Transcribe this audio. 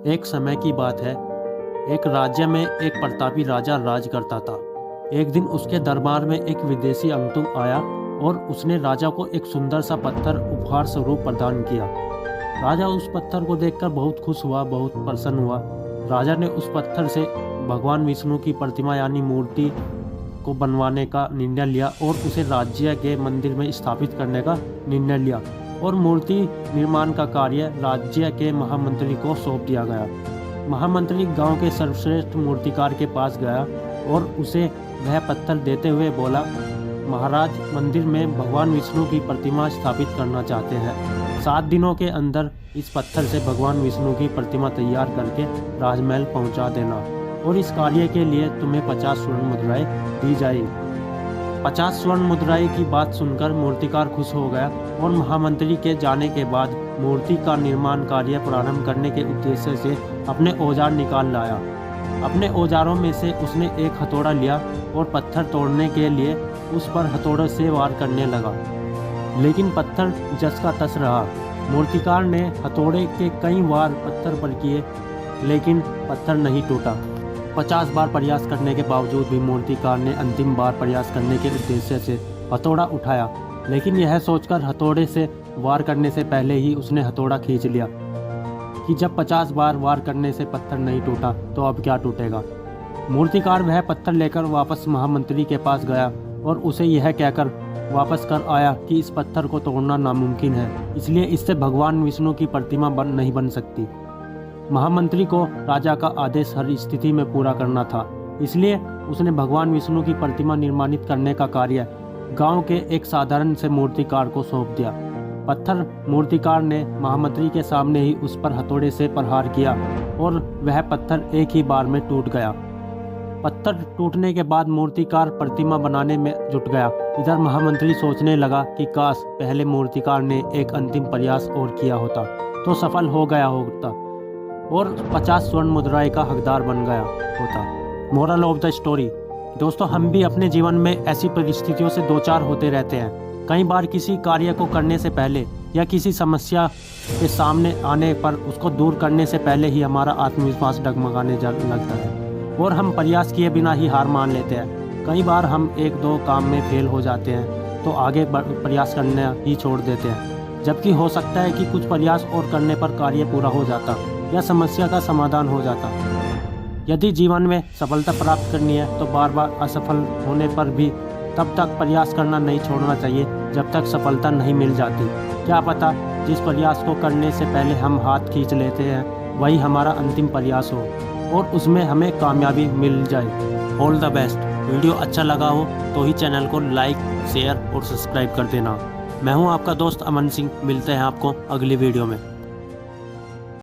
एक समय की बात है। एक राज्य में एक प्रतापी राजा राज करता था। एक दिन उसके दरबार में एक विदेशी अंगतुंग आया और उसने राजा को एक सुंदर सा पत्थर उपहार स्वरूप प्रदान किया। राजा उस पत्थर को देखकर बहुत खुश हुआ, बहुत प्रसन्न हुआ। राजा ने उस पत्थर से भगवान विष्णु की प्रतिमा यानी मूर्ति को बनवाने का निर्णय लिया और उसे राज्य के मंदिर में स्थापित करने का निर्णय लिया और मूर्ति निर्माण का कार्य राज्य के महामंत्री को सौंप दिया गया। महामंत्री गांव के सर्वश्रेष्ठ मूर्तिकार के पास गया और उसे वह पत्थर देते हुए बोला, महाराज, मंदिर में भगवान विष्णु की प्रतिमा स्थापित करना चाहते हैं। 7 दिनों के अंदर इस पत्थर से भगवान विष्णु की प्रतिमा तैयार करके राजमहल पहुंचा देना और इस कार्य के लिए तुम्हें 50 स्वर्ण मुद्राएं दी जाएगी। 50 स्वर्ण मुद्राएं की बात सुनकर मूर्तिकार खुश हो गया और महामंत्री के जाने के बाद मूर्ति का निर्माण कार्य प्रारंभ करने के उद्देश्य से अपने औजार निकाल लाया। अपने औजारों में से उसने एक हथौड़ा लिया और पत्थर तोड़ने के लिए उस पर हथौड़े से वार करने लगा, लेकिन पत्थर जस का तस रहा। मूर्तिकार ने हथौड़े के कई वार पत्थर पर किए, लेकिन पत्थर नहीं टूटा। 50 बार प्रयास करने के बावजूद भी मूर्तिकार ने अंतिम बार प्रयास करने के उद्देश्य से हथौड़ा उठाया, लेकिन यह सोचकर हथौड़े से वार करने से पहले ही उसने हथौड़ा खींच लिया कि जब 50 बार वार करने से पत्थर नहीं टूटा तो अब क्या टूटेगा। मूर्तिकार वह पत्थर लेकर वापस महामंत्री के पास गया और उसे यह कहकर वापस कर आया कि इस पत्थर को तोड़ना नामुमकिन है, इसलिए इससे भगवान विष्णु की प्रतिमा नहीं बन सकती। महामंत्री को राजा का आदेश हर स्थिति में पूरा करना था, इसलिए उसने भगवान विष्णु की प्रतिमा निर्माणित करने का कार्य गांव के एक साधारण से मूर्तिकार को सौंप दिया। पत्थर मूर्तिकार ने महामंत्री के सामने ही उस पर हथौड़े से प्रहार किया और वह पत्थर एक ही बार में टूट गया। पत्थर टूटने के बाद मूर्तिकार प्रतिमा बनाने में जुट गया। इधर महामंत्री सोचने लगा कि काश पहले मूर्तिकार ने एक अंतिम प्रयास और किया होता तो सफल हो गया होता और 50 स्वर्ण मुद्राएं का हकदार बन गया होता। मोरल ऑफ द स्टोरी, दोस्तों, हम भी अपने जीवन में ऐसी परिस्थितियों से दो चार होते रहते हैं। कई बार किसी कार्य को करने से पहले या किसी समस्या के सामने आने पर उसको दूर करने से पहले ही हमारा आत्मविश्वास डगमगाने लगता है और हम प्रयास किए बिना ही हार मान लेते हैं। कई बार हम 1-2 काम में फेल हो जाते हैं तो आगे प्रयास करना ही छोड़ देते हैं, जबकि हो सकता है कि कुछ प्रयास और करने पर कार्य पूरा हो जाता या समस्या का समाधान हो जाता। यदि जीवन में सफलता प्राप्त करनी है तो बार बार असफल होने पर भी तब तक प्रयास करना नहीं छोड़ना चाहिए जब तक सफलता नहीं मिल जाती। क्या पता जिस प्रयास को करने से पहले हम हाथ खींच लेते हैं वही हमारा अंतिम प्रयास हो और उसमें हमें कामयाबी मिल जाए। All the best. वीडियो अच्छा लगा हो तो ही चैनल को लाइक, शेयर और सब्सक्राइब कर देना। मैं हूं आपका दोस्त अमन सिंह। मिलते हैं आपको अगली वीडियो में।